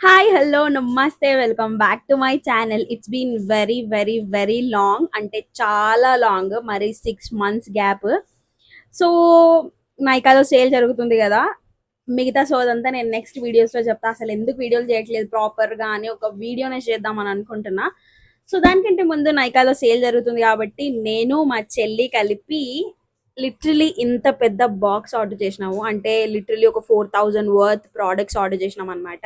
Hi hello నమస్తే welcome back to my channel. It's been very very very long, అంటే చాలా long, మరి 6 months gap. So నైకాలో sale జరుగుతుంది కదా, మిగతా సోదంతా నేను నెక్స్ట్ వీడియోస్లో చెప్తా. అసలు ఎందుకు వీడియోలు చేయట్లేదు ప్రాపర్గా అని ఒక వీడియోనే చేద్దామని అనుకుంటున్నా. సో దానికంటే ముందు నైకాలో సేల్ జరుగుతుంది కాబట్టి నేను మా చెల్లి కలిపి లిటరలీ ఇంత పెద్ద బాక్స్ ఆర్డర్ చేసినాము. అంటే లిటరలీ ఒక 4000 వర్త్ ప్రోడక్ట్స్ ఆర్డర్ చేసినాం అనమాట.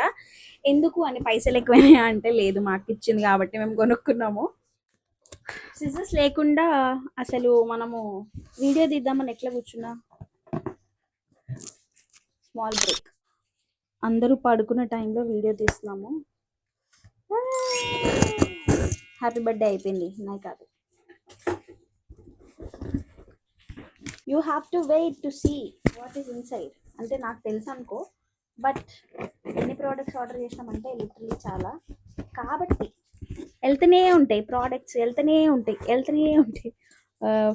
ఎందుకు అని పైసలు ఎక్కువైనా అంటే లేదు, మాకు ఇచ్చింది కాబట్టి మేము కొనుక్కున్నాము. సిజర్స్ లేకుండా అసలు మనము వీడియో తీద్దామని ఎట్లా కూర్చున్నా. స్మాల్ బ్రేక్, అందరూ పడుకున్న టైంలో వీడియో తీస్తున్నాము. హ్యాపీ బర్త్డే అయిపోయింది నాకు కాదు. You have to wait to see what is inside. అంటే నాకు తెలుసు అనుకో, బట్ ఎన్ని ప్రోడక్ట్స్ ఆర్డర్ చేసినామంటే లిటరలీ చాలా, కాబట్టి వెళ్తూనే ఉంటాయి ప్రోడక్ట్స్, వెళ్తూనే ఉంటాయి.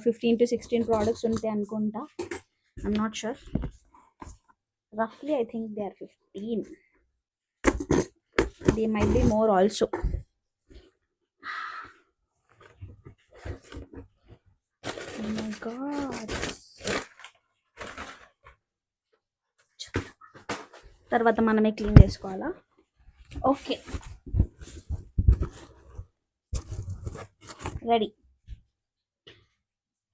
15 to 16 ప్రోడక్ట్స్ ఉంటాయి అనుకుంటా. ఐమ్ నాట్ షూర్, రఫ్లీ I think they are 15. They might be more also. Oh my god. తర్వాత మనమే క్లీన్ చేసుకోవాలా. Okay, ready.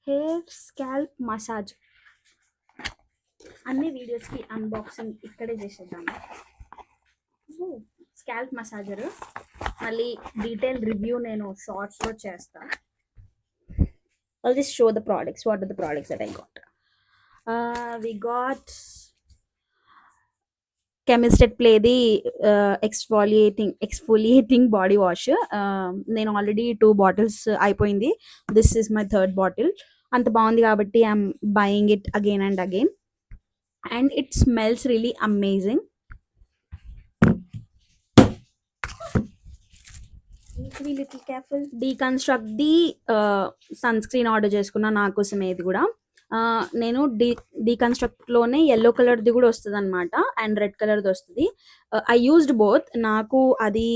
Hair scalp massage అన్ని వీడియోస్కి అన్బాక్సింగ్ ఇక్కడే చేసేద్దాము. స్కాల్ప్ మసాజర్ మళ్ళీ డీటెయిల్ రివ్యూ నేను షార్ట్స్లో చేస్తా. I'll just show the products. What are the products that I got? We got chemist at ప్లేది ఎక్స్ఫోలియేటింగ్ బాడీ వాష్. నేను ఆల్రెడీ 2 bottles అయిపోయింది. This is my third bottle. అంత బాగుంది కాబట్టి I'm buying it again and again, and it smells really amazing. Little careful. Deconstruct the sunscreen order చేసుకున్నా నా కోసం. ఏది కూడా నేను డీకన్స్ట్రక్ట్లోనే ఎల్లో కలర్ది కూడా వస్తుంది అనమాట, అండ్ రెడ్ కలర్ది వస్తుంది. I used both. నాకు అది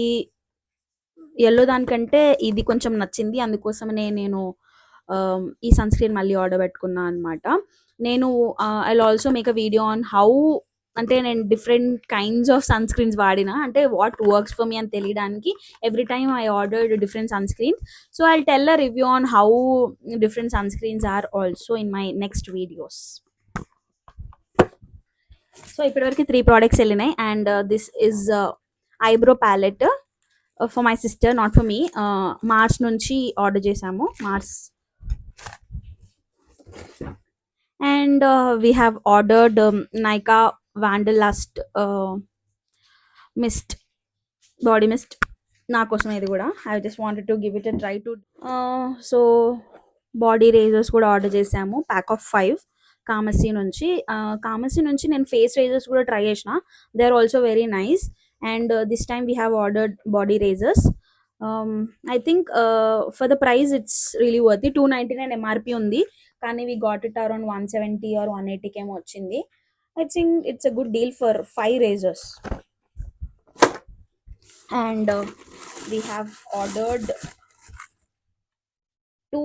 ఎల్లో దానికంటే ఇది కొంచెం నచ్చింది, అందుకోసమనే నేను ఈ సన్ స్క్రీన్ మళ్ళీ ఆర్డర్ పెట్టుకున్నా అనమాట. నేను I also make a video on how, అంటే నేను different kinds of sunscreen వాడిన, అంటే వాట్ వర్క్స్ ఫర్ మీ అని తెలియడానికి. Every time I ordered different sunscreen. So I tell a review on how different sunscreen are also in my next videos. సో ఇప్పటివరకు 3 products వెళ్ళినాయి, and this is eyebrow palette for my sister, not for me. March నుంచి order చేసాము, March. And we have ordered Nykaa Wanderlust mist, body mist నా కోసం. ఇది కూడా I just wanted to give it a try to. So body razors కూడా order చేసాము, pack of 5 కామసీ నుంచి. కామసీ నుంచి నేను ఫేస్ రేజర్స్ కూడా ట్రై చేసిన, they are also very nice. And this time we have ordered body razors. I think for the price it's really worth. 299 MRP ఉంది, కానీ we got it around 170 or 180 ఏమో వచ్చింది. I think it's a good deal for 5 razor's. And we have ordered 2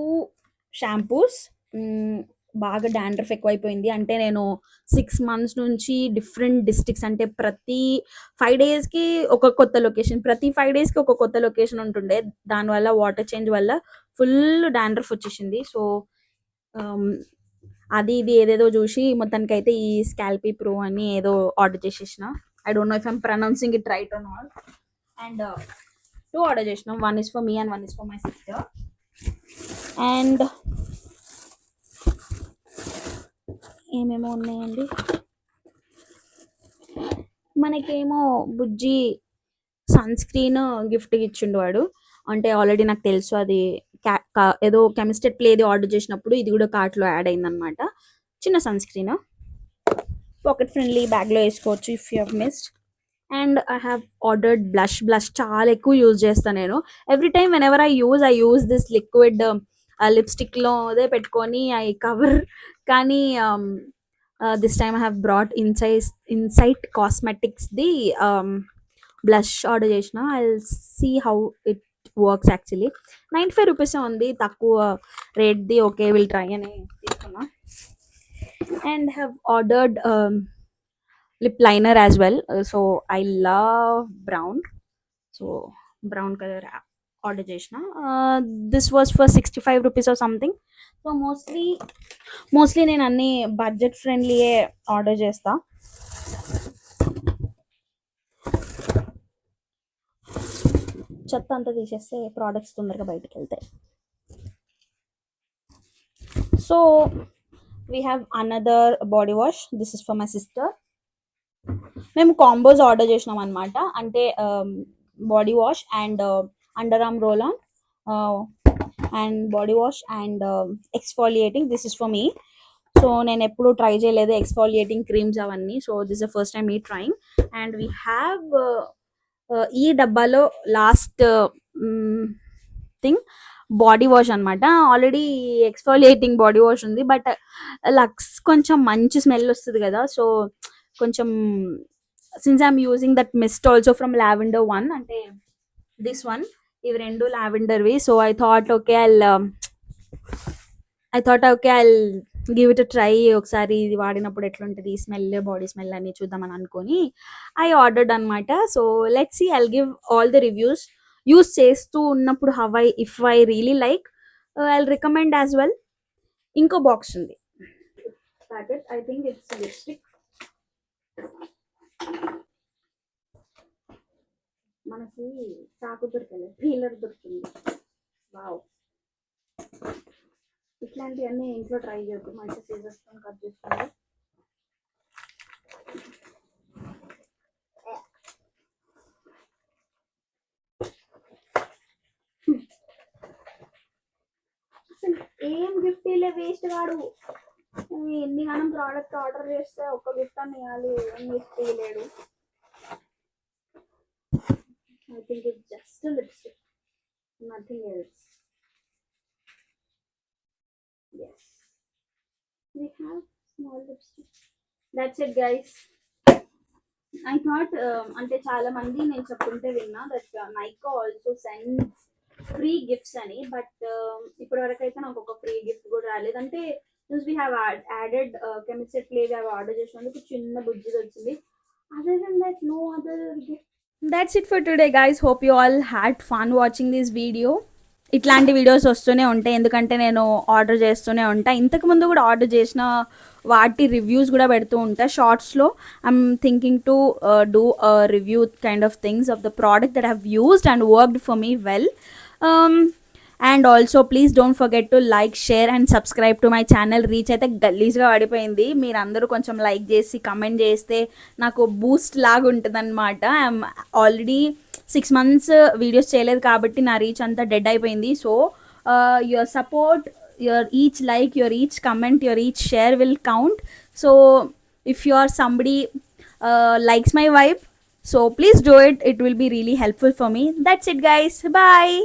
shampoos. బాగా dandruff ఎక్కువైపోయింది, అంటే నేను 6 months నుంచి different districts, అంటే ప్రతి 5 daysకి ఒక కొత్త లొకేషన్, ప్రతి 5 daysకి ఒక కొత్త లొకేషన్ ఉంటుండే. దానివల్ల వాటర్ చేంజ్ వల్ల ఫుల్ డాండ్రఫ్ వచ్చేసింది. సో అది ఇది ఏదేదో చూసి మొత్తానికి అయితే ఈ స్కాల్పీ ప్రో అని ఏదో ఆర్డర్ చేసేసిన. I don't know if I'm pronouncing it right are not. And 2 order చేసినాం, 1 is for me and 1 is for my sister. And ఏమేమో ఉన్నాయండి. మనకేమో బుజ్జి సన్ స్క్రీన్ గిఫ్ట్ ఇచ్చిండు వాడు. అంటే ఆల్రెడీ నాకు తెలుసు అది ఏదో కెమిస్టెట్ ప్లేది ఆర్డర్ చేసినప్పుడు ఇది కూడా కార్ట్లో యాడ్ అయిందనమాట. చిన్న సన్ స్క్రీన్, పాకెట్ ఫ్రెండ్లీ, బ్యాగ్లో వేసుకోవచ్చు if you have missed. And I have ordered blush చాలా ఎక్కువ యూజ్ చేస్తాను నేను. Every time when ever I use this liquid లిప్స్టిక్లో అదే పెట్టుకొని ఐ కవర్. కానీ this time I have brought Insight కాస్మెటిక్స్ది బ్లష్ ఆర్డర్ చేసిన. I see how it works actually. 95 rupees ఉంది, తక్కువ రేట్ది. ఓకే, విల్ ట్రై అని తీసుకున్నా. And have ordered lip liner as well. So I love brown. So brown colour order చేసిన. This was for 65 rupees or something. So mostly నేను అన్ని budget ఫ్రెండ్లీయే order చేస్తా. చెత్త అంతా తీసేస్తే ప్రోడక్ట్స్ తొందరగా బయటకు వెళ్తాయి. So we have another body wash. This is for my sister. మేము కాంబోస్ ఆర్డర్ చేసినాం అనమాట. అంటే body wash and under arm roll on and body wash and exfoliating. This is for me. So నేను ఎప్పుడు try చేయలేదు exfoliating creams అవన్నీ. So this the first time me trying. And we have ఈ డబ్బాలో last thing body wash అనమాట. Already exfoliating body wash ఉంది, but Lux కొంచెం మంచి స్మెల్ వస్తుంది కదా. సో కొంచెం since I'm using that mist also from lavender one, అంటే దిస్ వన్, ఇవి రెండు లావెండర్వి. So I thought okay I give it try. ఒకసారి ఇది వాడినప్పుడు ఎట్లుంటుంది స్మెల్, బాడీ స్మెల్ అని చూద్దామని అనుకొని ఐ ఆర్డర్డ్ అనమాట. So let's see, I give all the reviews. Use చేస్తూ ఉన్నప్పుడు if I really like, I recommend as well. ఇంకో బాక్స్ ఉంది packet. I think it's lipstick. మనకి చాకు దొరకలేదు, పీలర్ దొరుకుతుంది. వావ్, ఇట్లాంటివన్నీ ఇంట్లో ట్రై చేయకు. మంచి సీజర్స్ కట్ చేసుకోండి. అసలు ఏం గిఫ్ట్ ఇలే, వేస్ట్ కాడు. ఎన్ని గానం ప్రోడక్ట్ ఆర్డర్ చేస్తే ఒక్క గిఫ్ట్ అని ఇవ్వాలి, ఏం గిఫ్ట్ ఇవ్వలేడు. I think it's just lipstick, nothing else. Yes, we have small lipstick. That's it, guys. I thought అంటే చాలా మంది నేను చెప్తుంటే విన్నా that Nykaa also sends free gifts అని. బట్ ఇప్పటి వరకు అయితే నాకు ఒక ఫ్రీ గిఫ్ట్ కూడా రాలేదు. అంటే we have added chemistry play order చేసినందుకు చిన్న బుజ్జిది వచ్చింది. Other than that no other gift. That's it for today, guys. Hope you all had fun watching this video. ఇట్లాంటి వీడియోస్ వస్తూనే ఉంటాయి, ఎందుకంటే నేను ఆర్డర్ చేస్తూనే ఉంటా. ఇంతకుముందు కూడా ఆర్డర్ చేసిన వాటి రివ్యూస్ కూడా పెడుతూ ఉంటా షార్ట్స్లో. I'm thinking to do review kind of things of the product that have used and worked for me well. And also please don't forget to like, share and subscribe to my channel. Reach అయితే గలీజ్గా పడిపోయింది. మీరందరూ కొంచెం like చేసి comment చేస్తే నాకు Boost లాగా ఉంటుంది అనమాట. ఐఎమ్ ఆల్రెడీ 6 months వీడియోస్ చేయలేదు కాబట్టి నా రీచ్ అంతా డెడ్ అయిపోయింది. So your support, your each like, your each comment, your each share will count. So if you are somebody likes my vibe, so please do it. It will be really helpful for me. That's it, guys. Bye.